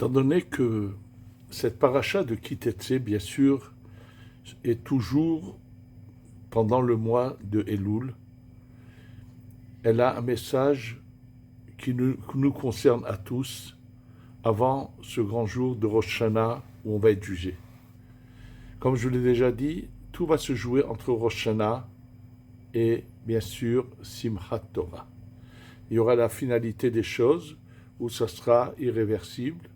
Étant donné que cette paracha de Kitetse, bien sûr, est toujours pendant le mois de Elul, elle a un message qui nous concerne à tous avant ce grand jour de Rosh Hashanah où on va être jugé. Comme je vous l'ai déjà dit, tout va se jouer entre Rosh Hashanah et, bien sûr, Simchat Torah. Il y aura la finalité des choses où ça sera irréversible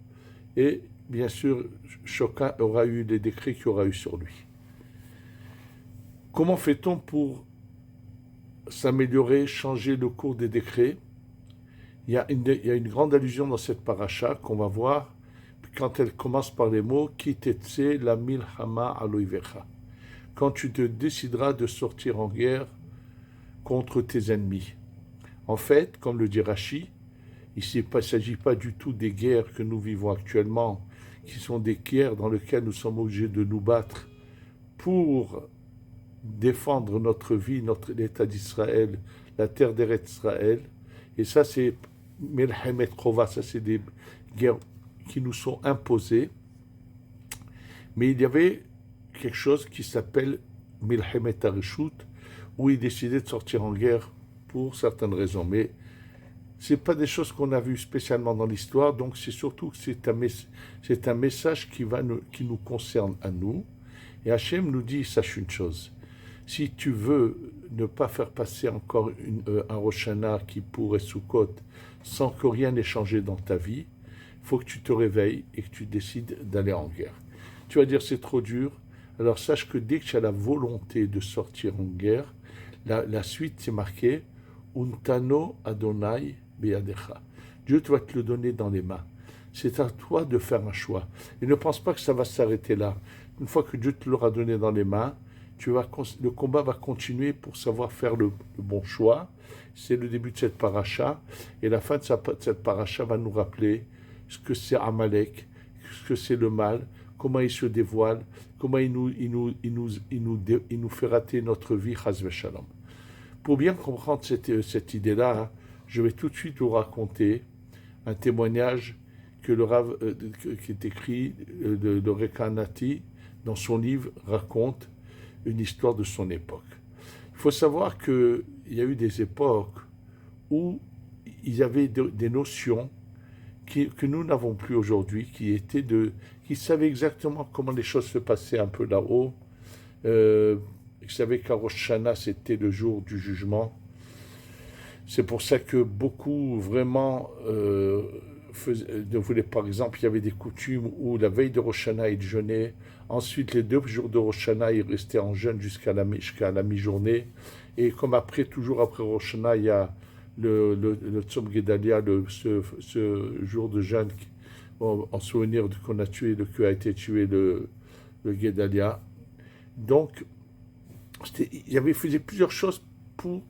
et, bien sûr, chacun aura eu les décrets qu'il aura eu sur lui. Comment fait-on pour s'améliorer, changer le cours des décrets? Il y a une grande allusion dans cette paracha qu'on va voir quand elle commence par les mots « Ki tetse la milchama aloivecha » quand tu te décideras de sortir en guerre contre tes ennemis. En fait, comme le dit Rashi, il ne s'agit pas du tout des guerres que nous vivons actuellement, qui sont des guerres dans lesquelles nous sommes obligés de nous battre pour défendre notre vie, l'État d'Israël, la terre d'Eretz Israël. Et ça, c'est Melchemet Krova, ça c'est des guerres qui nous sont imposées. Mais il y avait quelque chose qui s'appelle Melchemet Harishut, où il décidait de sortir en guerre pour certaines raisons. Mais ce n'est pas des choses qu'on a vues spécialement dans l'histoire, donc c'est surtout que c'est un message qui nous concerne à nous. Et Hachem nous dit, sache une chose, si tu veux ne pas faire passer encore un Rosh Hashanah, Kippour et Sukkot sans que rien n'ait changé dans ta vie, il faut que tu te réveilles et que tu décides d'aller en guerre. Tu vas dire c'est trop dur, alors sache que dès que tu as la volonté de sortir en guerre, la suite c'est marqué Untano Adonai Beyadecha. Dieu va te le donner dans les mains. C'est à toi de faire un choix. Et ne pense pas que ça va s'arrêter là. Une fois que Dieu te l'aura donné dans les mains, le combat va continuer pour savoir faire le bon choix. C'est le début de cette paracha. Et la fin de cette paracha va nous rappeler ce que c'est Amalek, ce que c'est le mal, comment il se dévoile, comment il nous fait rater notre vie, chas v'shalom. Pour bien comprendre cette idée-là, je vais tout de suite vous raconter un témoignage que le Rav, qui est écrit, le Reka Nati, dans son livre, raconte une histoire de son époque. Il faut savoir qu'il y a eu des époques où il y avait des notions que nous n'avons plus aujourd'hui, qui savaient exactement comment les choses se passaient un peu là-haut. Ils savaient qu'à Rosh Hashanah, c'était le jour du jugement. C'est pour ça que beaucoup vraiment voulaient, par exemple, il y avait des coutumes où la veille de Rosh Hashanah, ils jeûnaient. Ensuite, les 2 jours de Rosh Hashanah, ils restaient en jeûne jusqu'à la mi-journée. Et comme toujours après Rosh Hashanah, il y a le Tzom Gedalia, ce jour de jeûne en souvenir qu'on a tué, que a été tué le Gedalia. Donc, il faisait plusieurs choses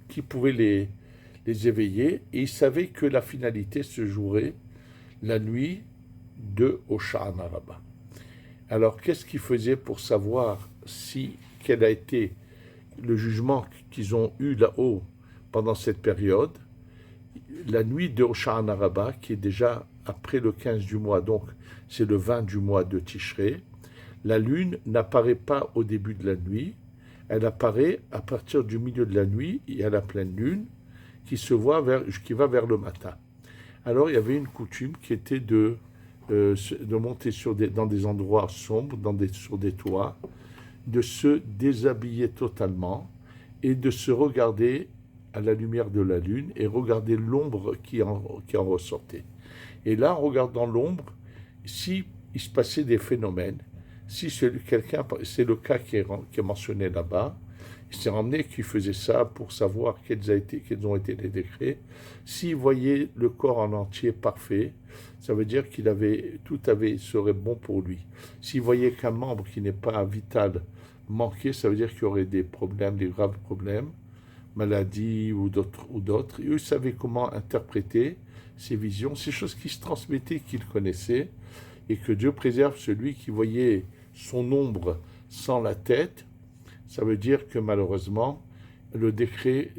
qui pouvaient les éveiller, et ils savaient que la finalité se jouerait la nuit de Hoshana Rabbah. Alors, qu'est-ce qu'ils faisaient pour savoir quel a été le jugement qu'ils ont eu là-haut pendant cette période? La nuit de Hoshana Rabbah, qui est déjà après le 15 du mois, donc c'est le 20 du mois de Tishré, la lune n'apparaît pas au début de la nuit, elle apparaît à partir du milieu de la nuit, il y a la pleine lune qui va vers le matin. Alors il y avait une coutume qui était de monter dans des endroits sombres, sur des toits, de se déshabiller totalement et de se regarder à la lumière de la lune et regarder l'ombre qui en ressortait. Et là, en regardant l'ombre, si il se passait des phénomènes, si c'est le cas qui est mentionné là-bas, il s'est ramené qu'il faisait ça pour savoir quels ont été les décrets. S'il voyait le corps en entier parfait, ça veut dire tout serait bon pour lui. S'il voyait qu'un membre qui n'est pas vital manquait, ça veut dire qu'il y aurait des graves problèmes, maladies ou d'autres. Et eux savaient comment interpréter ces visions, ces choses qui se transmettaient, qu'ils connaissaient, et que Dieu préserve celui qui voyait son ombre sans la tête. Ça veut dire que malheureusement, le décret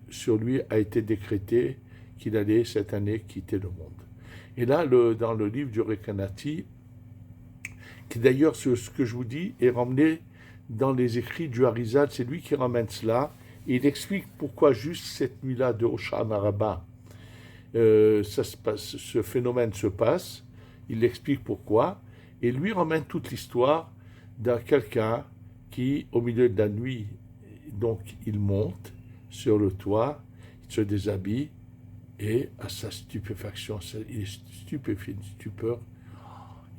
sur lui a été décrété qu'il allait cette année quitter le monde. Et là, dans le livre du Rekanati, qui d'ailleurs, ce que je vous dis, est ramené dans les écrits du Harizal, c'est lui qui ramène cela, et il explique pourquoi juste cette nuit-là de Hoshana Rabbah, ce phénomène se passe, il explique pourquoi, et lui ramène toute l'histoire d'un quelqu'un qui, au milieu de la nuit, donc il monte sur le toit, il se déshabille, et à sa stupéfaction, il est stupéfié, une stupeur,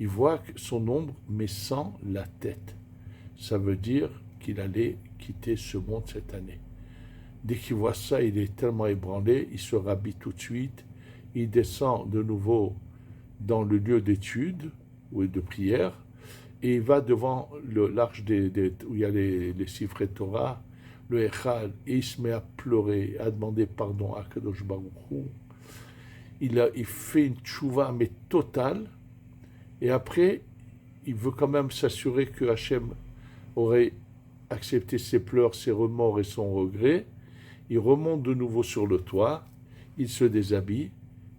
il voit son ombre, mais sans la tête. Ça veut dire qu'il allait quitter ce monde cette année. Dès qu'il voit ça, il est tellement ébranlé, il se rhabille tout de suite, il descend de nouveau dans le lieu d'étude ou de prière, et il va devant l'arche où il y a les Sifrei Torah, le Echal, et il se met à pleurer, à demander pardon à Kadosh Baruch Hu. Il fait une tchouva, mais totale, et après, il veut quand même s'assurer que Hachem aurait accepté ses pleurs, ses remords et son regret. Il remonte de nouveau sur le toit, il se déshabille,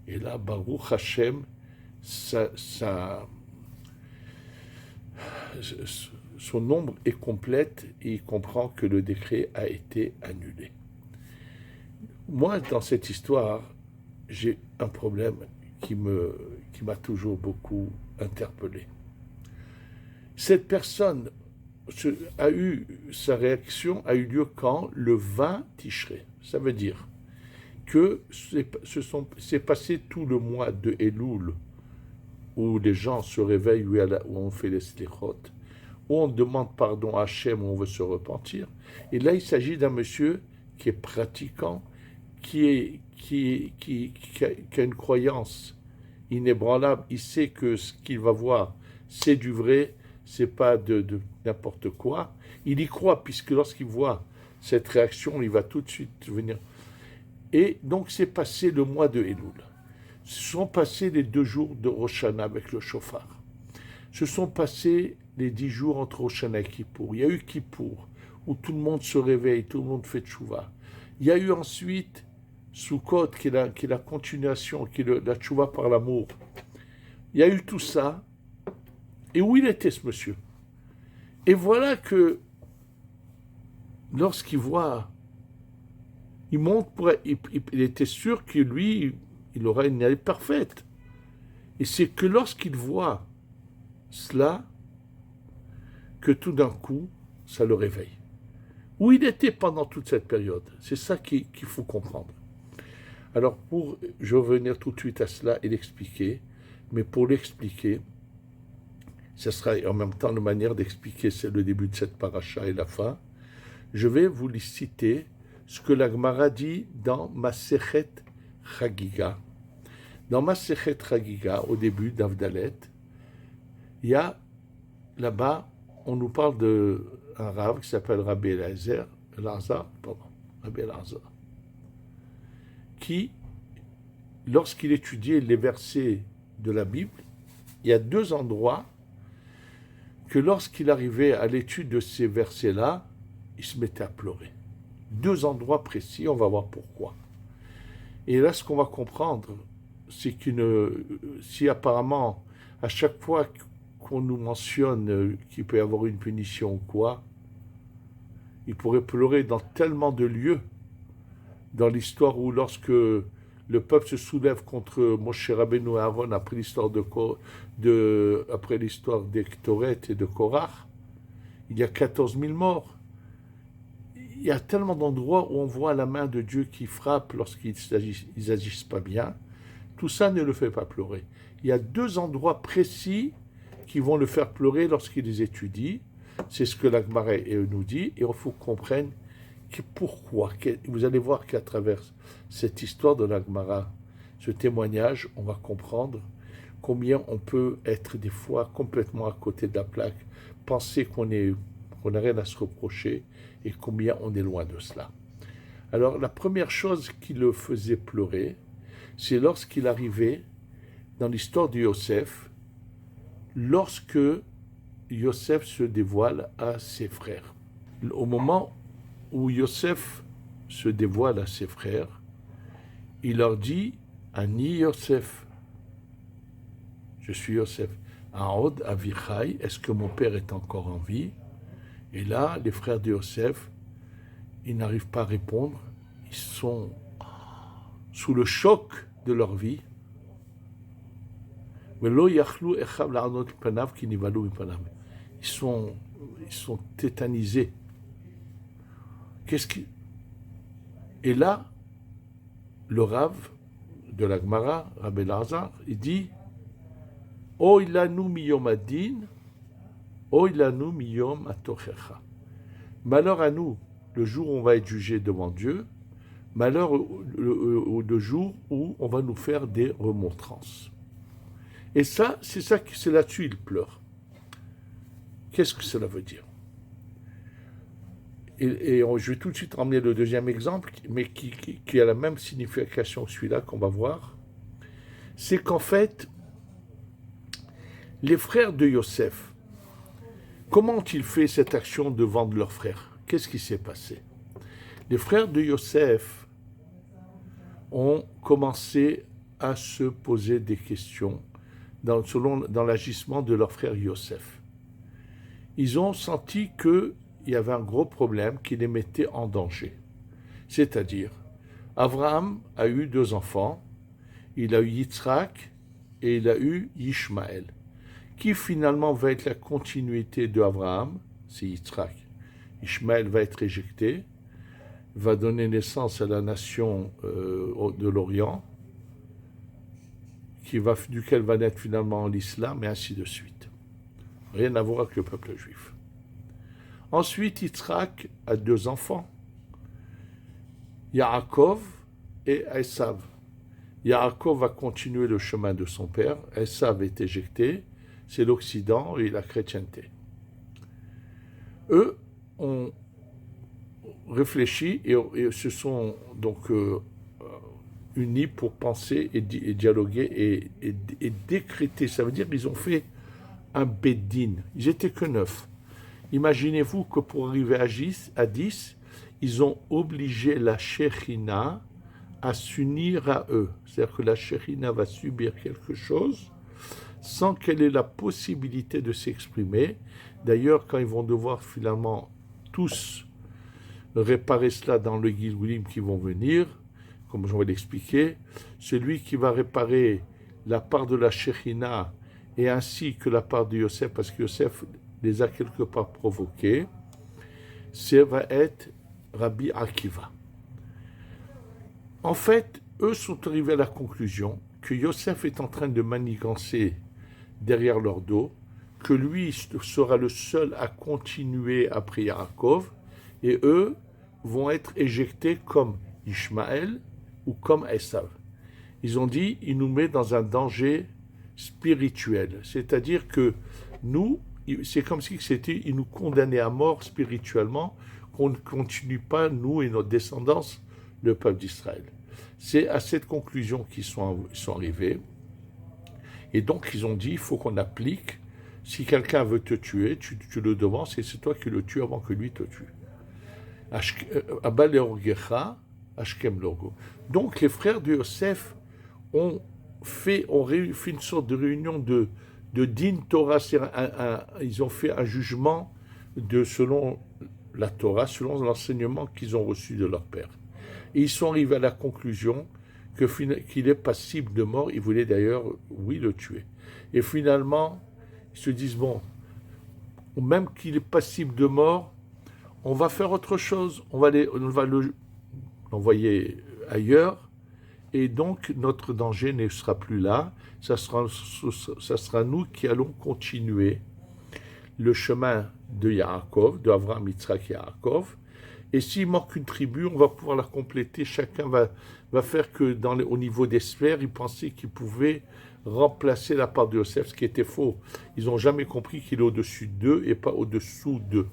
et là, Baruch Hachem, son ombre est complète et il comprend que le décret a été annulé. Moi, dans cette histoire, j'ai un problème qui m'a toujours beaucoup interpellé. Cette personne sa réaction a eu lieu quand? Le 20 Tishrei. Ça veut dire que c'est passé tout le mois de Elul où les gens se réveillent, où on fait les slichot, où on demande pardon à Hachem, où on veut se repentir. Et là, il s'agit d'un monsieur qui est pratiquant, qui a une croyance inébranlable. Il sait que ce qu'il va voir, c'est du vrai, c'est pas de n'importe quoi. Il y croit, puisque lorsqu'il voit cette réaction, il va tout de suite venir. Et donc, c'est passé le mois de Elul. Se sont passés les 2 jours de Rosh Hashanah avec le shofar. Se sont passés les 10 jours entre Rosh Hashanah et Kippour. Il y a eu Kippour, où tout le monde se réveille, tout le monde fait tchouva. Il y a eu ensuite Sukkot, qui est la continuation, qui est la tchouva par l'amour. Il y a eu tout ça. Et où il était, ce monsieur? Et voilà que, lorsqu'il voit, il monte il était sûr que lui, il aura une année parfaite. Et c'est que lorsqu'il voit cela, que tout d'un coup, ça le réveille. Où il était pendant toute cette période? C'est ça qu'il faut comprendre. Alors, je vais revenir tout de suite à cela et l'expliquer, mais pour l'expliquer, ce sera en même temps la manière d'expliquer le début de cette paracha et la fin. Je vais vous citer ce que la Gemara dit dans Masechet Chagiga. Dans Masechet Chagiga, au début d'Avdalet, il y a là-bas, on nous parle d'un Rav qui s'appelle Rabbi Elazar, qui, lorsqu'il étudiait les versets de la Bible, il y a 2 endroits que lorsqu'il arrivait à l'étude de ces versets-là, il se mettait à pleurer. 2 endroits précis, on va voir pourquoi. Et là, ce qu'on va comprendre, c'est si apparemment, à chaque fois qu'on nous mentionne qu'il peut y avoir une punition ou quoi, il pourrait pleurer dans tellement de lieux, dans l'histoire où lorsque le peuple se soulève contre Moshe Rabbeinu et Aaron après l'histoire après l'histoire d'Ektoret et de Korach, il y a 14 000 morts. Il y a tellement d'endroits où on voit la main de Dieu qui frappe lorsqu'ils agissent pas bien. Tout ça ne le fait pas pleurer. Il y a 2 endroits précis qui vont le faire pleurer lorsqu'il les étudie. C'est ce que la Gemara nous dit, et il faut qu'on comprenne pourquoi. Vous allez voir qu'à travers cette histoire de la Gemara, ce témoignage, on va comprendre combien on peut être des fois complètement à côté de la plaque, penser qu'on n'a rien à se reprocher, et combien on est loin de cela. Alors, la première chose qui le faisait pleurer, c'est lorsqu'il arrivait dans l'histoire de Yosef, lorsque Yosef se dévoile à ses frères. Au moment où Yosef se dévoile à ses frères, il leur dit « Ani Yosef ». je suis Yosef. Aod Avichai, est-ce que mon père est encore en vie? Et là, les frères de Yosef, ils n'arrivent pas à répondre. Ils sont sous le choc de leur vie. Ils sont tétanisés. Et là, le Rav de la Gemara, Rabbi Elazar, il dit O ilanu miyom adin, o ilanu miyom atochecha. Malheur à nous, le jour où on va être jugé devant Dieu, malheur le jour où on va nous faire des remontrances. Et ça, c'est là-dessus il pleure. Qu'est-ce que cela veut dire? Et je vais tout de suite ramener le deuxième exemple, mais qui a la même signification que celui-là qu'on va voir. C'est qu'en fait, les frères de Yosef, comment ont-ils fait cette action de vendre leurs frères? Qu'est-ce qui s'est passé? Les frères de Yosef ont commencé à se poser des questions dans l'agissement de leur frère Yosef. Ils ont senti qu'il y avait un gros problème qui les mettait en danger. C'est-à-dire, Abraham a eu 2 enfants, il a eu Yitzhak et il a eu Ishmaël. Qui finalement va être la continuité d'Abraham? C'est Yitzhak. Ishmaël va être éjecté, va donner naissance à la nation de l'Orient, duquel va naître finalement l'islam, et ainsi de suite. Rien à voir avec le peuple juif. Ensuite, Yitzhak a 2 enfants, Yaakov et Esav. Yaakov va continuer le chemin de son père, Esav est éjecté, c'est l'Occident et la chrétienté. Eux ont réfléchi et se sont donc unis pour penser et dialoguer et décréter. Ça veut dire qu'ils ont fait un Beddin. Ils n'étaient que 9. Imaginez-vous que pour arriver à 10, ils ont obligé la Shekhinah à s'unir à eux. C'est-à-dire que la Shekhinah va subir quelque chose sans qu'elle ait la possibilité de s'exprimer. D'ailleurs, quand ils vont devoir finalement tous réparer cela dans le Gilgulim qui vont venir, comme je vais l'expliquer, celui qui va réparer la part de la Shekhinah et ainsi que la part de Yosef, parce que Yosef les a quelque part provoqués, ça va être Rabbi Akiva. En fait, eux sont arrivés à la conclusion que Yosef est en train de manigancer derrière leur dos, que lui sera le seul à continuer après Yaakov, et eux vont être éjectés comme Ishmaël ou comme Esav. Ils ont dit, il nous met dans un danger spirituel, c'est-à-dire que nous, c'est comme si il nous condamnait à mort spirituellement, qu'on ne continue pas, nous et notre descendance, le peuple d'Israël. C'est à cette conclusion qu'ils sont arrivés. Et donc, ils ont dit, il faut qu'on applique, si quelqu'un veut te tuer, tu le devances et c'est toi qui le tues avant que lui te tue. Donc, les frères de Yosef ont fait une sorte de réunion de din Torah. Ils ont fait un jugement selon la Torah, selon l'enseignement qu'ils ont reçu de leur père. Et ils sont arrivés à la conclusion qu'il est passible de mort. Ils voulaient d'ailleurs, oui, le tuer. Et finalement, ils se disent, bon, même qu'il est passible de mort, on va faire autre chose. On va l'envoyer ailleurs. Et donc, notre danger ne sera plus là. Ça sera nous qui allons continuer le chemin de Yaakov, de Avraham, Yitzhak et Yaakov. Et s'il manque une tribu, on va pouvoir la compléter. Chacun va faire que au niveau des sphères, ils pensaient qu'ils pouvaient remplacer la part de Yosef, ce qui était faux. Ils n'ont jamais compris qu'il est au-dessus d'eux et pas au-dessous d'eux.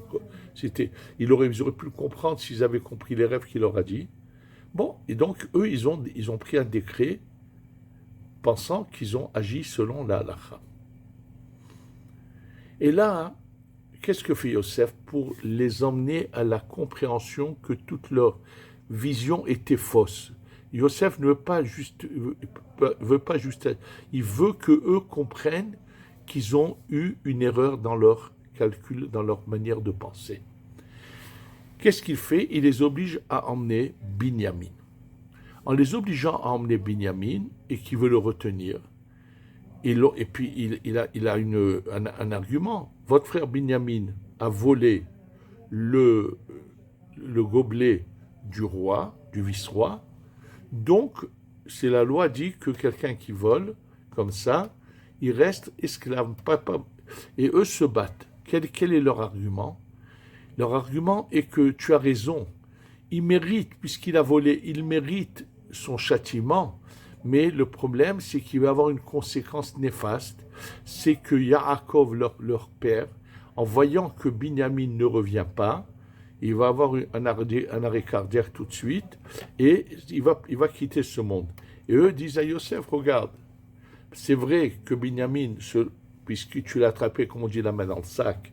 Ils auraient pu le comprendre s'ils avaient compris les rêves qu'il leur a dit. Bon, et donc, eux, ils ont pris un décret pensant qu'ils ont agi selon la halakha. Et là, qu'est-ce que fait Yosef pour les emmener à la compréhension que toute leur vision était fausse? Yosef ne veut pas juste, il veut que eux comprennent qu'ils ont eu une erreur dans leur calcul, dans leur manière de penser. Qu'est-ce qu'il fait? Il les oblige à emmener Binyamin. En les obligeant à emmener Binyamin et qu'il veut le retenir, et puis il a un argument. Votre frère Binyamin a volé le gobelet du roi, du vice-roi. Donc, c'est la loi dit que quelqu'un qui vole, comme ça, il reste esclave. Et eux se battent. Quel est leur argument? Leur argument est que tu as raison. Il mérite, puisqu'il a volé, il mérite son châtiment. Mais le problème, c'est qu'il va avoir une conséquence néfaste. C'est que Yaakov, leur père, en voyant que Binyamin ne revient pas, il va avoir un arrêt cardiaque tout de suite et il va quitter ce monde. Et eux disent à Yosef, regarde, c'est vrai que Binyamin, puisque tu l'as attrapé, comme on dit, la main dans le sac,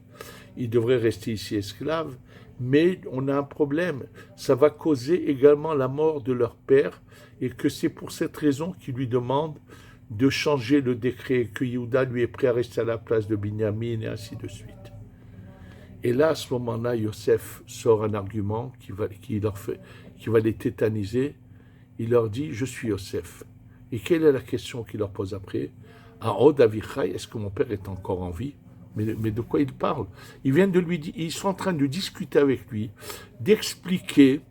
il devrait rester ici esclave, mais on a un problème. Ça va causer également la mort de leur père et que c'est pour cette raison qu'ils lui demandent de changer le décret, que Yehuda lui est prêt à rester à la place de Binyamin et ainsi de suite. Et là, à ce moment-là, Yosef sort un argument qui va les tétaniser. Il leur dit, je suis Yosef. Et quelle est la question qu'il leur pose après? Aod Avichai, est-ce que mon père est encore en vie? Mais de quoi il parle? Ils viennent de lui dire, ils sont en train de discuter avec lui, d'expliquer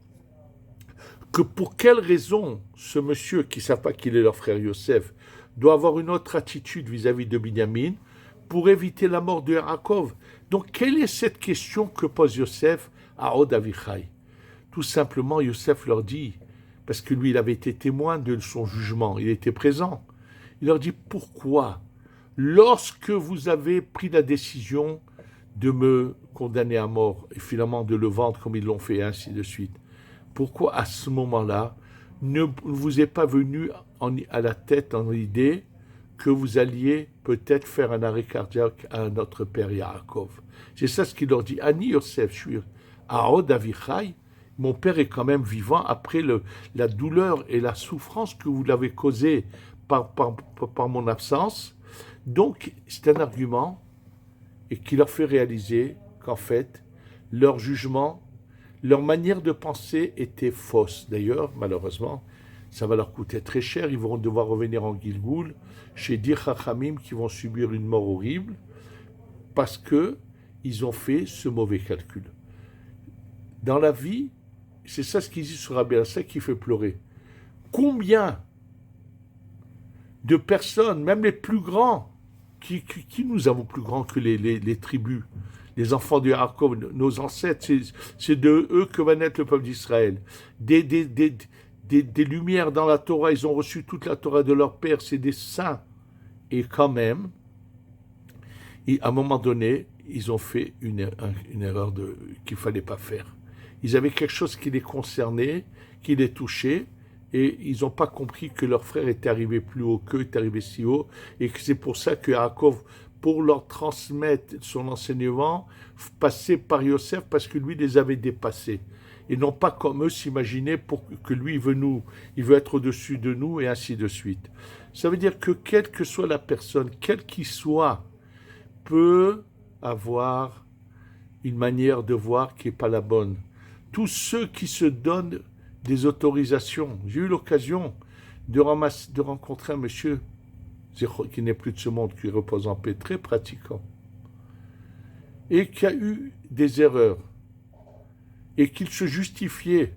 que pour quelle raison ce monsieur, qui ne sait pas qu'il est leur frère Yosef, doit avoir une autre attitude vis-à-vis de Binyamin pour éviter la mort de Yaakov. Donc, quelle est cette question que pose Yosef à Od Avichai? Tout simplement, Yosef leur dit, parce que lui, il avait été témoin de son jugement, il était présent. Il leur dit, pourquoi, lorsque vous avez pris la décision de me condamner à mort, et finalement de le vendre comme ils l'ont fait, et ainsi de suite, pourquoi à ce moment-là, ne vous est pas venu à la tête en l'idée que vous alliez peut-être faire un arrêt cardiaque à notre père Yaakov? C'est ça ce qu'il leur dit. Ani Yosef, je suis Aod Avichai, mon père est quand même vivant après la douleur et la souffrance que vous l'avez causée par mon absence. Donc, c'est un argument et qui leur fait réaliser qu'en fait, leur jugement, leur manière de penser était fausse. D'ailleurs, malheureusement, ça va leur coûter très cher. Ils vont devoir revenir en Gilgoul chez Dir Chachamim qui vont subir une mort horrible parce qu'ils ont fait ce mauvais calcul. Dans la vie, c'est ça ce qu'il dit sur Rabbi Eliezer qui fait pleurer. Combien de personnes, même les plus grands, qui nous avons plus grands que les tribus, les enfants de Yaakov, nos ancêtres, c'est de eux que va naître le peuple d'Israël. Des lumières dans la Torah, ils ont reçu toute la Torah de leur père, c'est des saints. Et quand même, à un moment donné, ils ont fait une erreur qu'il ne fallait pas faire. Ils avaient quelque chose qui les concernait, qui les touchait, et ils n'ont pas compris que leur frère était arrivé plus haut qu'eux, était arrivé si haut, et que c'est pour ça que Yaakov, pour leur transmettre son enseignement, passait par Yosef, parce que lui les avait dépassés. Et non pas comme eux s'imaginer pour que lui il veut être au-dessus de nous, et ainsi de suite. Ça veut dire que quelle que soit la personne, quelle qu'il soit, peut avoir une manière de voir qui n'est pas la bonne. Tous ceux qui se donnent des autorisations. J'ai eu l'occasion de rencontrer un monsieur qui n'est plus de ce monde, qui repose en paix, très pratiquant, et qui a eu des erreurs, et qu'il se justifiait,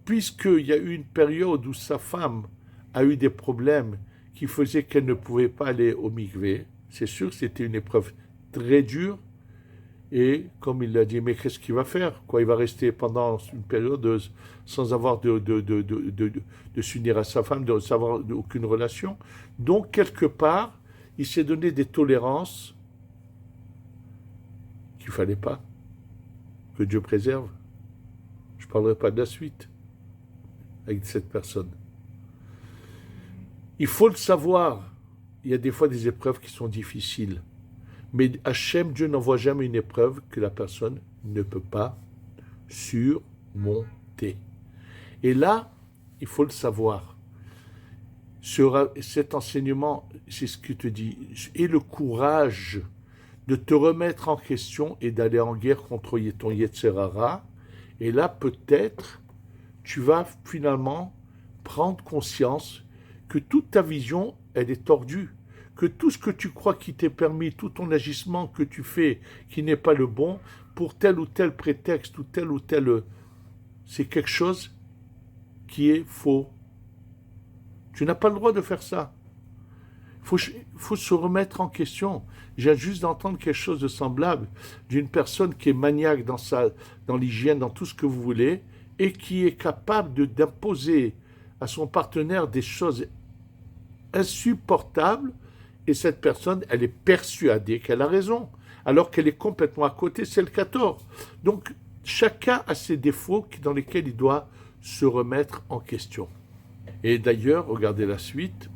puisqu'il y a eu une période où sa femme a eu des problèmes qui faisaient qu'elle ne pouvait pas aller au mikvé. C'est sûr que c'était une épreuve très dure, et comme il l'a dit, mais qu'est-ce qu'il va faire? Il va rester pendant une période sans avoir de s'unir à sa femme, de savoir aucune relation. Donc, quelque part, il s'est donné des tolérances qu'il ne fallait pas. Que Dieu préserve. Je ne parlerai pas de la suite avec cette personne. Il faut le savoir. Il y a des fois des épreuves qui sont difficiles. Mais Hachem, Dieu n'envoie jamais une épreuve que la personne ne peut pas surmonter. Et là, il faut le savoir. Cet enseignement, c'est ce que te dit, et le courage de te remettre en question et d'aller en guerre contre ton Yetzer Hara. Et là, peut-être, tu vas finalement prendre conscience que toute ta vision, elle est tordue, que tout ce que tu crois qui t'est permis, tout ton agissement que tu fais qui n'est pas le bon, pour tel ou tel prétexte ou tel, c'est quelque chose qui est faux. Tu n'as pas le droit de faire ça. Il faut se remettre en question. J'ai juste d'entendre quelque chose de semblable d'une personne qui est maniaque dans l'hygiène, dans tout ce que vous voulez, et qui est capable d'imposer à son partenaire des choses insupportables, et cette personne, elle est persuadée qu'elle a raison, alors qu'elle est complètement à côté, c'est le 14. Donc, chacun a ses défauts dans lesquels il doit se remettre en question. Et d'ailleurs, regardez la suite,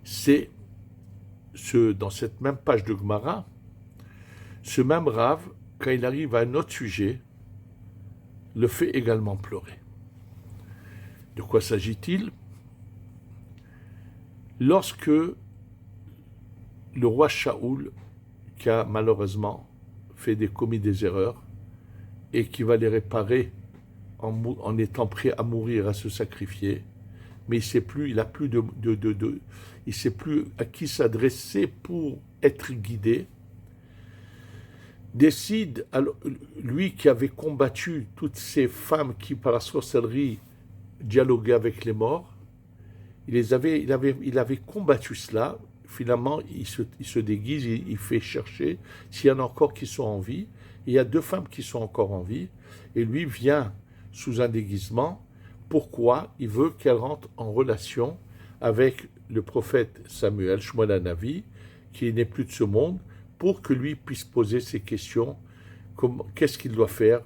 c'est dans cette même page de Gemara, ce même Rav, quand il arrive à un autre sujet, le fait également pleurer. De quoi s'agit-il? Lorsque le roi Shaoul, qui a malheureusement commis des erreurs, et qui va les réparer en étant prêt à mourir, à se sacrifier, mais il ne sait plus à qui s'adresser pour être guidé, décide, alors, lui qui avait combattu toutes ces femmes qui par la sorcellerie dialoguaient avec les morts, il avait combattu cela. Finalement il se déguise, il fait chercher s'il y en a encore qui sont en vie, et il y a 2 femmes qui sont encore en vie, et lui vient sous un déguisement. Pourquoi? Il veut qu'elle rentre en relation avec le prophète Samuel, Shmuel Hanavi, qui n'est plus de ce monde, pour que lui puisse poser ses questions, qu'est-ce qu'il doit faire,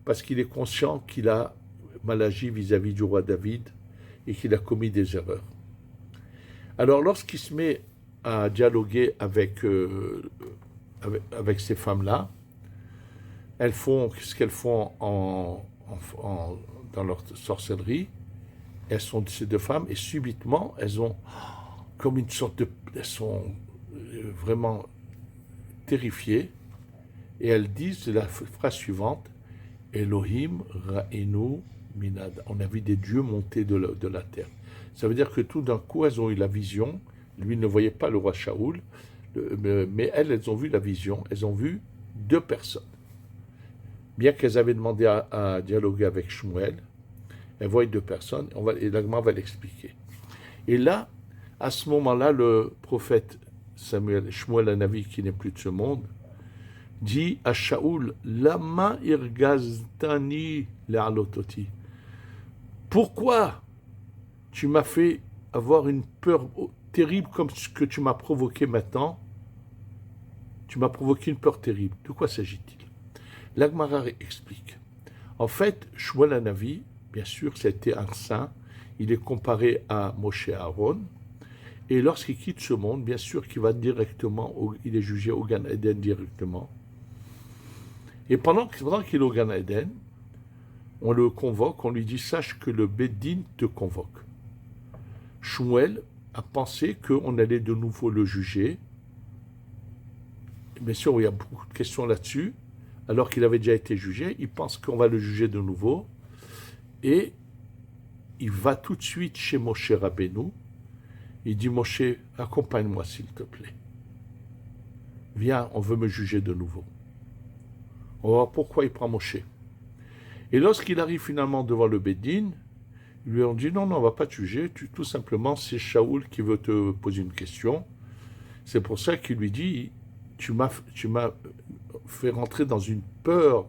parce qu'il est conscient qu'il a mal agi vis-à-vis du roi David et qu'il a commis des erreurs. Alors lorsqu'il se met à dialoguer avec ces femmes-là, elles font ce qu'elles font dans leur sorcellerie. Elles sont ces 2 femmes, et subitement elles ont comme une sorte elles sont vraiment terrifiées, et elles disent la phrase suivante: Elohim ra'enu minad. On a vu des dieux monter de la terre. Ça veut dire que tout d'un coup elles ont eu la vision. Lui ne voyait pas le roi Shaoul, mais elles ont vu la vision. Elles ont vu 2 personnes. Bien qu'elles avaient demandé à dialoguer avec Shmuel, elles voient 2 personnes, et l'Agma va l'expliquer. Et là, à ce moment-là, le prophète Shmuel Hanavi, qui n'est plus de ce monde, dit à Shaoul: Lama irgaztani le'alototi. Pourquoi tu m'as fait avoir une peur terrible comme ce que tu m'as provoqué maintenant? Tu m'as provoqué une peur terrible. De quoi s'agit-il? L'Agmara explique. En fait, Shmuel Hanavi, bien sûr, c'était un saint. Il est comparé à Moshe Aaron. Et lorsqu'il quitte ce monde, bien sûr qu'il va directement, il est jugé au Gan Eden directement. Et pendant qu'il est au Gan Eden, on le convoque, on lui dit: sache que le Bédine te convoque. Shmuel a pensé qu'on allait de nouveau le juger. Bien sûr, il y a beaucoup de questions là-dessus. Alors qu'il avait déjà été jugé, il pense qu'on va le juger de nouveau. Et il va tout de suite chez Moshe Rabbeinu. Il dit: Moshe, accompagne-moi s'il te plaît. Viens, on veut me juger de nouveau. On va voir pourquoi il prend Moshe. Et lorsqu'il arrive finalement devant le Bédine, ils lui ont dit: non, on ne va pas te juger, tout simplement c'est Shaoul qui veut te poser une question. C'est pour ça qu'il lui dit: tu m'as fait rentrer dans une peur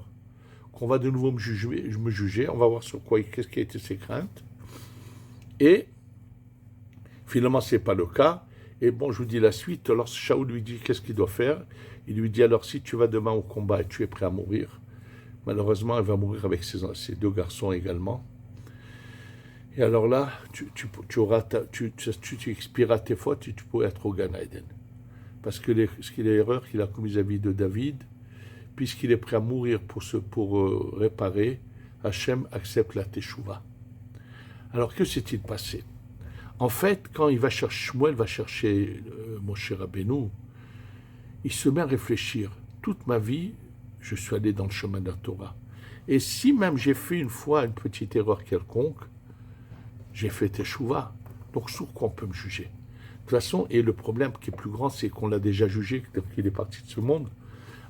qu'on va de nouveau me juger, on va voir sur quoi, qu'est-ce qui a été ses craintes. Et finalement, ce n'est pas le cas. Et bon, je vous dis la suite. Lorsque Shaoul lui dit qu'est-ce qu'il doit faire, il lui dit: alors si tu vas demain au combat et tu es prêt à mourir, malheureusement, elle va mourir avec ses 2 garçons également. Et alors là, tu expireras tes fautes et tu pourrais être au Gan Eden. Parce que l'erreur qu'il a commise vis-à-vis de David, puisqu'il est prêt à mourir pour réparer, Hachem accepte la Teshuvah. Alors que s'est-il passé? En fait, quand il va chercher, Shmuel va chercher Moshe Rabbeinu, il se met à réfléchir. Toute ma vie, je suis allé dans le chemin de la Torah. Et si même j'ai fait une fois une petite erreur quelconque, j'ai fait teshuva. Donc sur quoi on peut me juger? De toute façon, et le problème qui est plus grand, c'est qu'on l'a déjà jugé, qu'il est parti de ce monde.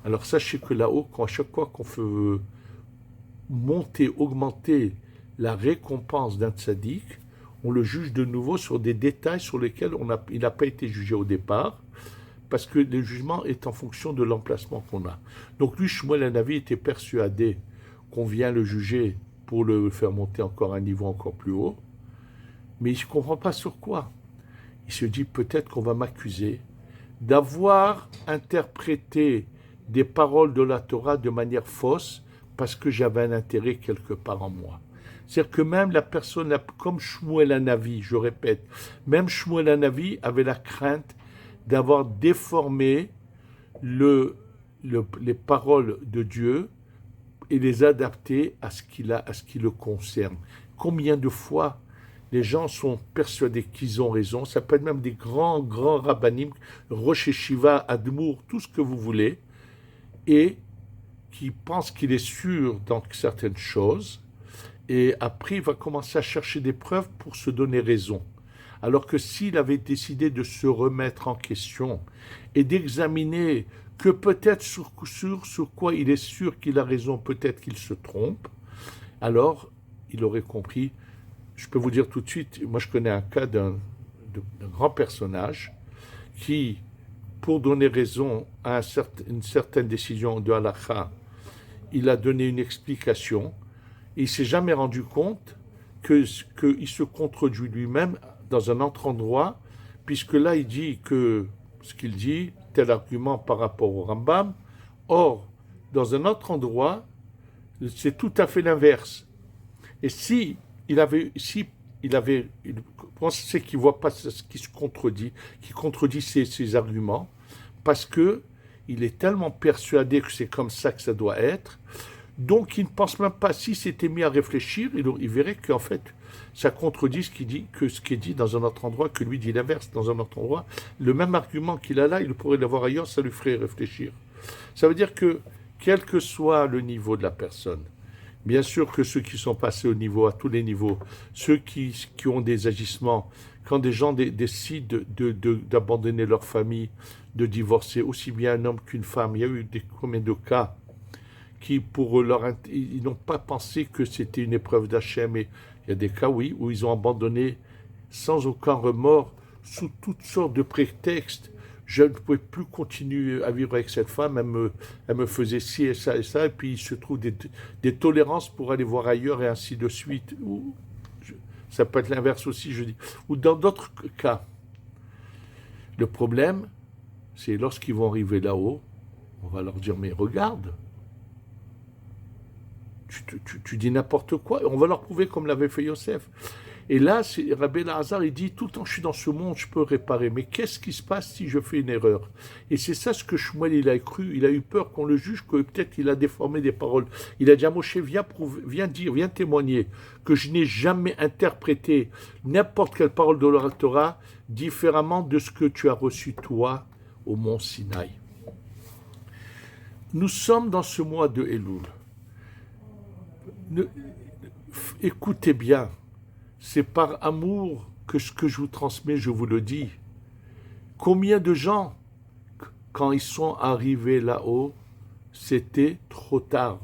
Alors sachez que là-haut, à chaque fois qu'on veut monter, augmenter la récompense d'un tzaddik, on le juge de nouveau sur des détails sur lesquels il n'a pas été jugé au départ, parce que le jugement est en fonction de l'emplacement qu'on a. Donc lui, Shmuel Hanavi était persuadé qu'on vient le juger pour le faire monter encore à un niveau encore plus haut, mais il ne comprend pas sur quoi. Il se dit peut-être qu'on va m'accuser d'avoir interprété des paroles de la Torah de manière fausse parce que j'avais un intérêt quelque part en moi. C'est-à-dire que même la personne, comme Shmuel Hanavi, je répète, même Shmuel Hanavi avait la crainte d'avoir déformé les paroles de Dieu et les adapter à ce qui le concerne. Combien de fois les gens sont persuadés qu'ils ont raison, ça peut être même des grands rabbanim, Rosh Yeshiva, Admour, tout ce que vous voulez, et qui pensent qu'il est sûr dans certaines choses, et après il va commencer à chercher des preuves pour se donner raison. Alors que s'il avait décidé de se remettre en question et d'examiner que peut-être sur quoi il est sûr qu'il a raison, peut-être qu'il se trompe, alors il aurait compris. Je peux vous dire tout de suite, moi je connais un cas d'un grand personnage qui, pour donner raison à une certaine décision de halakha, il a donné une explication et il ne s'est jamais rendu compte qu'il se contredit lui-même dans un autre endroit, puisque là il dit que ce qu'il dit, tel argument par rapport au Rambam, or dans un autre endroit, c'est tout à fait l'inverse. Et si pensait qu'il ne voit pas ce qui se contredit, qui contredit ses arguments, parce que il est tellement persuadé que c'est comme ça que ça doit être, donc il ne pense même pas, s'il s'était mis à réfléchir, il verrait qu'en fait, ça contredit ce qui est dit dans un autre endroit, que lui dit l'inverse dans un autre endroit. Le même argument qu'il a là, il pourrait l'avoir ailleurs, ça lui ferait réfléchir. Ça veut dire que, quel que soit le niveau de la personne, bien sûr que ceux qui sont passés au niveau, à tous les niveaux, ceux qui ont des agissements, quand des gens décident d'abandonner leur famille, de divorcer, aussi bien un homme qu'une femme, il y a eu combien de cas qui, ils n'ont pas pensé que c'était une épreuve d'Hachem, et il y a des cas, oui, où ils ont abandonné sans aucun remords, sous toutes sortes de prétextes. Je ne pouvais plus continuer à vivre avec cette femme, elle me faisait ci et ça, et puis il se trouve des tolérances pour aller voir ailleurs, et ainsi de suite. Ça peut être l'inverse aussi, je dis. Ou dans d'autres cas. Le problème, c'est lorsqu'ils vont arriver là-haut, on va leur dire, mais regarde, tu dis n'importe quoi, on va leur prouver comme l'avait fait Yosef. Et là, Rabbi Elazar, il dit, tout le temps que je suis dans ce monde, je peux réparer. Mais qu'est-ce qui se passe si je fais une erreur? Et c'est ça ce que Shmuel, il a cru. Il a eu peur qu'on le juge, que peut-être il a déformé des paroles. Il a dit à Moshe, viens témoigner que je n'ai jamais interprété n'importe quelle parole de la Torah différemment de ce que tu as reçu toi au mont Sinaï. Nous sommes dans ce mois de Elul. Écoutez bien. C'est par amour que ce que je vous transmets, je vous le dis. Combien de gens, quand ils sont arrivés là-haut, c'était trop tard.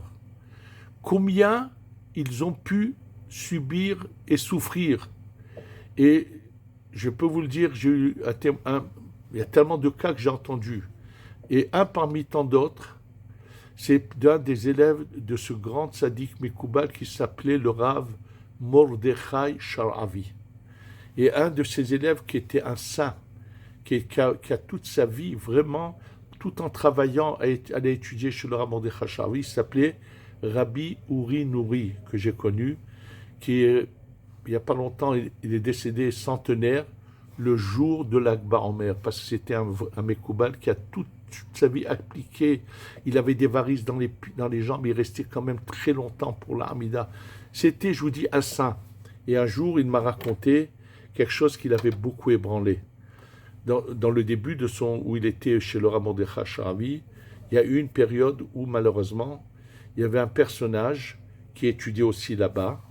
Combien ils ont pu subir et souffrir. Et je peux vous le dire, il y a tellement de cas que j'ai entendus. Et un parmi tant d'autres, c'est d'un des élèves de ce grand tzaddik Mekoubal qui s'appelait le Rav Mordechai Sharavi. Et un de ses élèves qui était un saint, qui a toute sa vie, vraiment, tout en travaillant, allait étudier chez le Rav Mordechai Sharavi, s'appelait Rabbi Uri Nouri, que j'ai connu, il n'y a pas longtemps, il est décédé centenaire, le jour de l'Akba Omer, parce que c'était un Mekoubal qui a toute sa vie appliqué. Il avait des varices dans les jambes, il restait quand même très longtemps pour l'Amida. C'était, je vous dis, un saint. Et un jour, il m'a raconté quelque chose qui l'avait beaucoup ébranlé. Dans le début où il était chez le Rav Mordechai Sharavi, il y a eu une période où malheureusement, il y avait un personnage qui étudiait aussi là-bas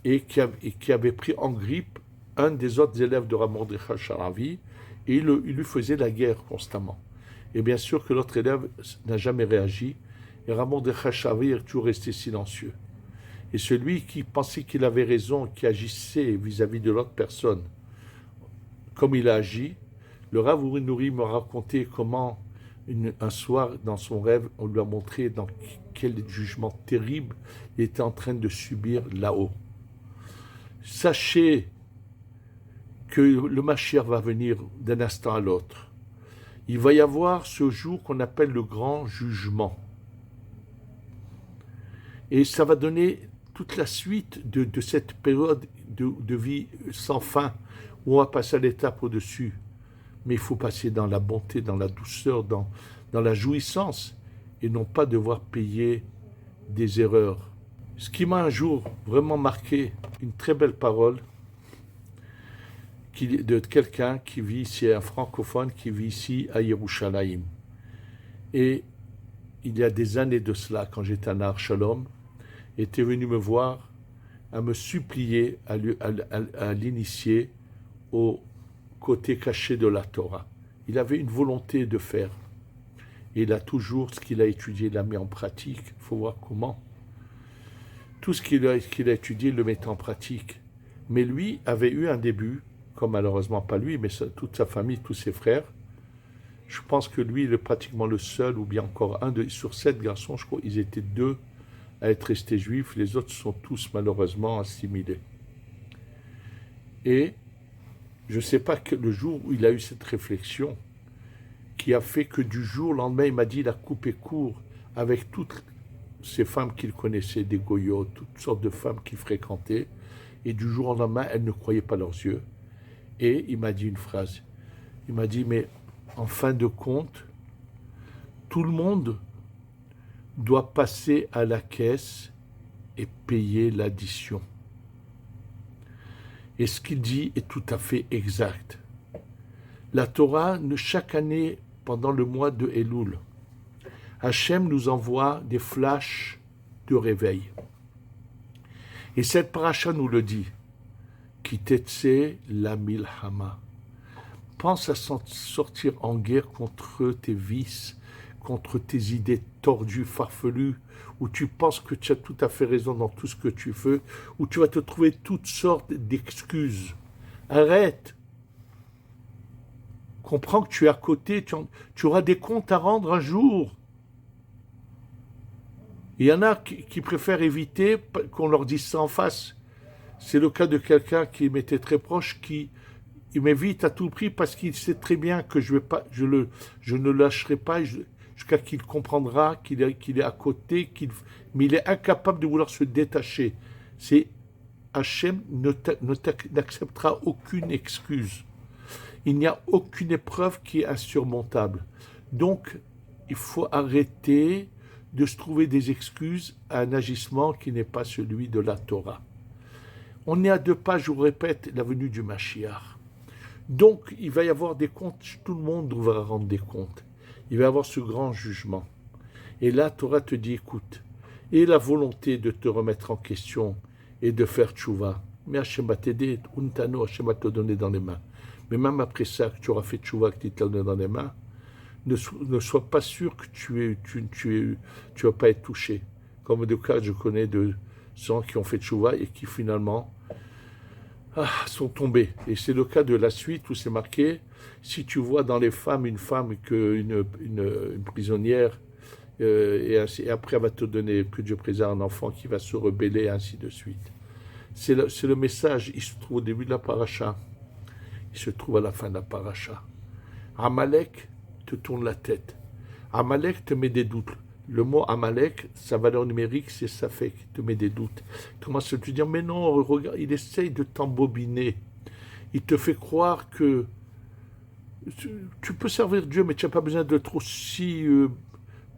et qui avait pris en grippe un des autres élèves de Rav Mordechai Sharavi et il lui faisait la guerre constamment. Et bien sûr que l'autre élève n'a jamais réagi et Rav Mordechai Sharavi est toujours resté silencieux. Et celui qui pensait qu'il avait raison, qui agissait vis-à-vis de l'autre personne, comme il a agi, le Rav Uri Nouri m'a raconté comment un soir, dans son rêve, on lui a montré dans quel jugement terrible il était en train de subir là-haut. Sachez que le Mashiach va venir d'un instant à l'autre. Il va y avoir ce jour qu'on appelle le grand jugement. Et ça va donner toute la suite de cette période de vie sans fin où on va passer à l'étape au-dessus. Mais il faut passer dans la bonté, dans la douceur, dans la jouissance, et non pas devoir payer des erreurs. Ce qui m'a un jour vraiment marqué, une très belle parole de quelqu'un qui vit ici, un francophone qui vit ici à Yerushalayim. Et il y a des années de cela, quand j'étais à Nahar Shalom, était venu me voir, à me supplier à l'initier au côté caché de la Torah. Il avait une volonté de faire. Et il a toujours, ce qu'il a étudié, il l'a mis en pratique. Il faut voir comment. Tout ce qu'il a étudié, il le met en pratique. Mais lui avait eu un début, comme malheureusement pas lui, mais toute sa famille, tous ses frères. Je pense que lui, il est pratiquement le seul, ou bien encore sur 7 garçons, je crois, ils étaient 2 à être restés juifs. Les autres sont tous malheureusement assimilés. Et je ne sais pas que le jour où il a eu cette réflexion, qui a fait que du jour au lendemain, il m'a dit, il a coupé court avec toutes ces femmes qu'il connaissait, des goyots, toutes sortes de femmes qu'il fréquentait, et du jour au lendemain, elles ne croyaient pas leurs yeux. Et il m'a dit une phrase. Il m'a dit, mais en fin de compte, tout le monde doit passer à la caisse et payer l'addition. Et ce qu'il dit est tout à fait exact. La Torah, chaque année, pendant le mois de Elul, Hachem nous envoie des flashs de réveil. Et cette paracha nous le dit. Kitetse la milhama. Pense à sortir en guerre contre tes vices, contre tes idées tordues, farfelues, où tu penses que tu as tout à fait raison dans tout ce que tu fais, où tu vas te trouver toutes sortes d'excuses. Arrête. Comprends que tu es à côté, tu auras des comptes à rendre un jour. Il y en a qui préfèrent éviter qu'on leur dise ça en face. C'est le cas de quelqu'un qui m'était très proche, il m'évite à tout prix parce qu'il sait très bien que je ne lâcherai pas jusqu'à qu'il comprendra qu'il est à côté, mais il est incapable de vouloir se détacher. C'est Hachem n'acceptera aucune excuse. Il n'y a aucune épreuve qui est insurmontable. Donc, il faut arrêter de se trouver des excuses à un agissement qui n'est pas celui de la Torah. On est à 2 pas, je vous répète, la venue du Mashiach. Donc, il va y avoir des comptes, tout le monde va rendre des comptes. Il va y avoir ce grand jugement. Et là, Torah te dit, écoute, et la volonté de te remettre en question et de faire tchouva. Mais Hachem va t'aider, Untano, Hachem va te donner dans les mains. Mais même après ça, que tu auras fait tchouva, que tu te donné dans les mains, ne sois pas sûr que tu vas pas être touché. Comme de cas, je connais de gens qui ont fait tchouva et qui finalement sont tombés. Et c'est le cas de la suite où c'est marqué, si tu vois dans les femmes une femme, une prisonnière, et après elle va te donner, que Dieu préserve, un enfant qui va se rebeller, et ainsi de suite. C'est le message, il se trouve au début de la paracha, il se trouve à la fin de la paracha. Amalek te tourne la tête. Amalek te met des doutes. Le mot Amalek, sa valeur numérique, c'est ça fait qui te met des doutes. Tu commences à te dire, mais non, regarde, il essaye de t'embobiner. Il te fait croire que tu peux servir Dieu, mais tu n'as pas besoin d'être aussi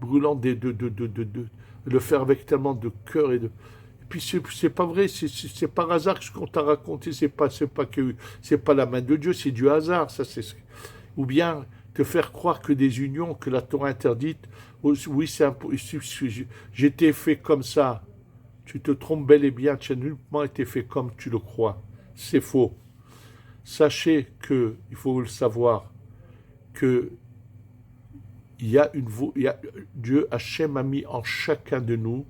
brûlant, de le faire avec tellement de cœur. Et puis c'est pas vrai, c'est par hasard que ce qu'on t'a raconté, c'est pas la main de Dieu, c'est du hasard, ça c'est. Ou bien te faire croire que des unions que la Torah interdite, oui, j'ai été fait comme ça. Tu te trompes bel et bien, tu as nullement été fait comme tu le crois. C'est faux. Sachez que, il faut le savoir, que Dieu, Hachem, a mis en chacun de nous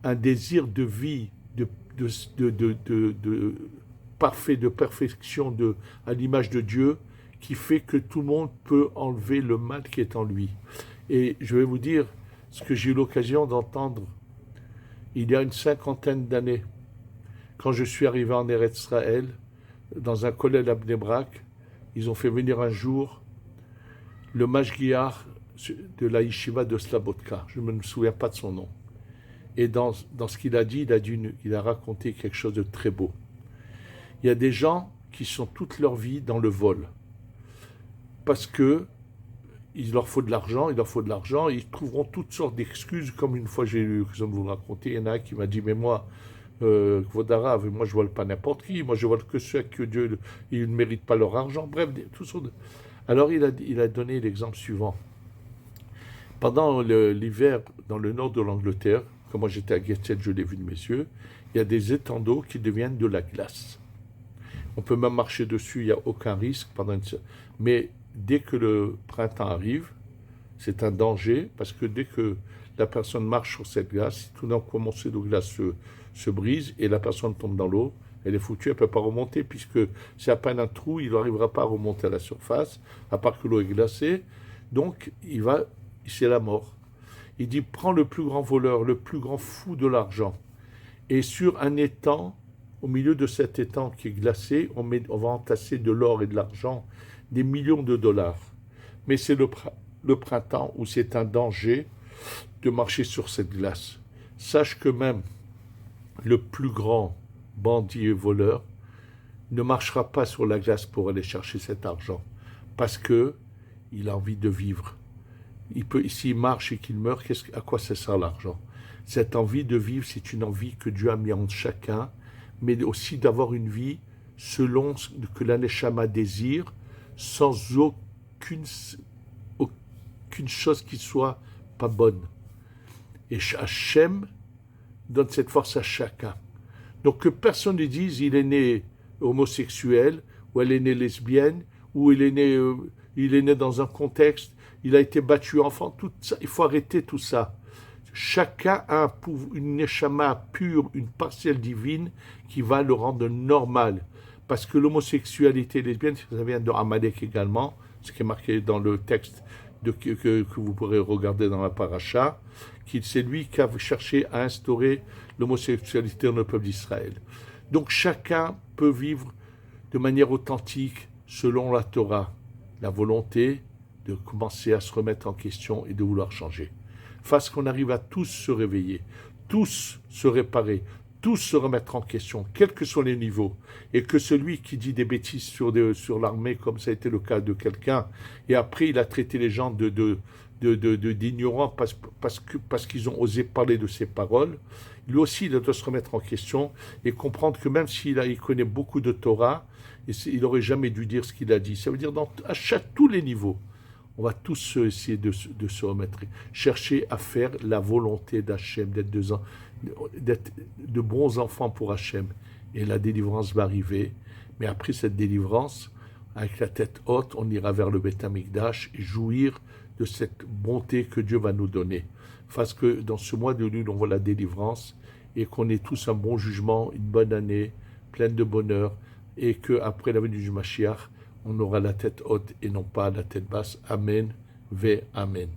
un désir de vie, de parfait, de perfection, à l'image de Dieu, qui fait que tout le monde peut enlever le mal qui est en lui. Et je vais vous dire ce que j'ai eu l'occasion d'entendre il y a une 50aine d'années, quand je suis arrivé en Eretz Israël, dans un collège à Bnei Brak, ils ont fait venir un jour le Mashgiach de la Yeshiva de Slabodka. Je ne me souviens pas de son nom. Et dans ce qu'il a dit, il a raconté quelque chose de très beau. Il y a des gens qui sont toute leur vie dans le vol. Parce que il leur faut de l'argent, ils trouveront toutes sortes d'excuses, comme une fois j'ai eu l'occasion de vous le raconter, il y en a un qui m'a dit, mais moi, Vodarav, moi je vole pas n'importe qui, moi je vole que ceux que Dieu, ils ne méritent pas leur argent, bref, tout ça. Alors il a donné l'exemple suivant. Pendant l'hiver, dans le nord de l'Angleterre, comme moi j'étais à Gateshead, je l'ai vu de mes yeux, il y a des étangs d'eau qui deviennent de la glace. On peut même marcher dessus, il n'y a aucun risque mais dès que le printemps arrive, c'est un danger, parce que dès que la personne marche sur cette glace, tout d'un coup, morceau de glace se brise et la personne tombe dans l'eau, elle est foutue, elle ne peut pas remonter, puisque c'est à peine un trou, il n'arrivera pas à remonter à la surface, à part que l'eau est glacée, donc c'est la mort. Il dit, prends le plus grand voleur, le plus grand fou de l'argent, et sur un étang, au milieu de cet étang qui est glacé, on va entasser de l'or et de l'argent, des millions de dollars. Mais c'est le printemps où c'est un danger de marcher sur cette glace. Sache que même le plus grand bandit et voleur ne marchera pas sur la glace pour aller chercher cet argent, parce que il a envie de vivre. S'il marche et qu'il meurt, à quoi ça sert l'argent? Cette envie de vivre, c'est une envie que Dieu a mis en chacun, mais aussi d'avoir une vie selon ce que l'Aneshama désire, sans aucune chose qui soit pas bonne. Et Hachem donne cette force à chacun. Donc que personne ne dise il est né homosexuel, ou elle est née lesbienne, ou il est né dans un contexte, il a été battu enfant, tout ça, il faut arrêter tout ça. Chacun a une neshama pure, une partielle divine qui va le rendre normal. Parce que l'homosexualité lesbienne, ça vient de Amalek également, ce qui est marqué dans le texte que vous pourrez regarder dans la paracha, c'est lui qui a cherché à instaurer l'homosexualité dans le peuple d'Israël. Donc chacun peut vivre de manière authentique, selon la Torah, la volonté de commencer à se remettre en question et de vouloir changer. Fasse qu'on arrive à tous se réveiller, tous se réparer, tous se remettre en question, quels que soient les niveaux, et que celui qui dit des bêtises sur l'armée, comme ça a été le cas de quelqu'un, et après il a traité les gens d'ignorants parce qu'ils ont osé parler de ses paroles, lui aussi il doit se remettre en question et comprendre que même il connaît beaucoup de Torah, il n'aurait jamais dû dire ce qu'il a dit. Ça veut dire à tous les niveaux, on va tous essayer de se remettre, chercher à faire la volonté d'Hachem, d'être de bons enfants pour Hachem. Et la délivrance va arriver. Mais après cette délivrance, avec la tête haute, on ira vers le Beth Amikdash et jouir de cette bonté que Dieu va nous donner. Parce que dans ce mois de Lul, on voit la délivrance et qu'on ait tous un bon jugement, une bonne année, pleine de bonheur, et qu'après la venue du Mashiach, on aura la tête haute et non pas la tête basse. Amen, ve Amen.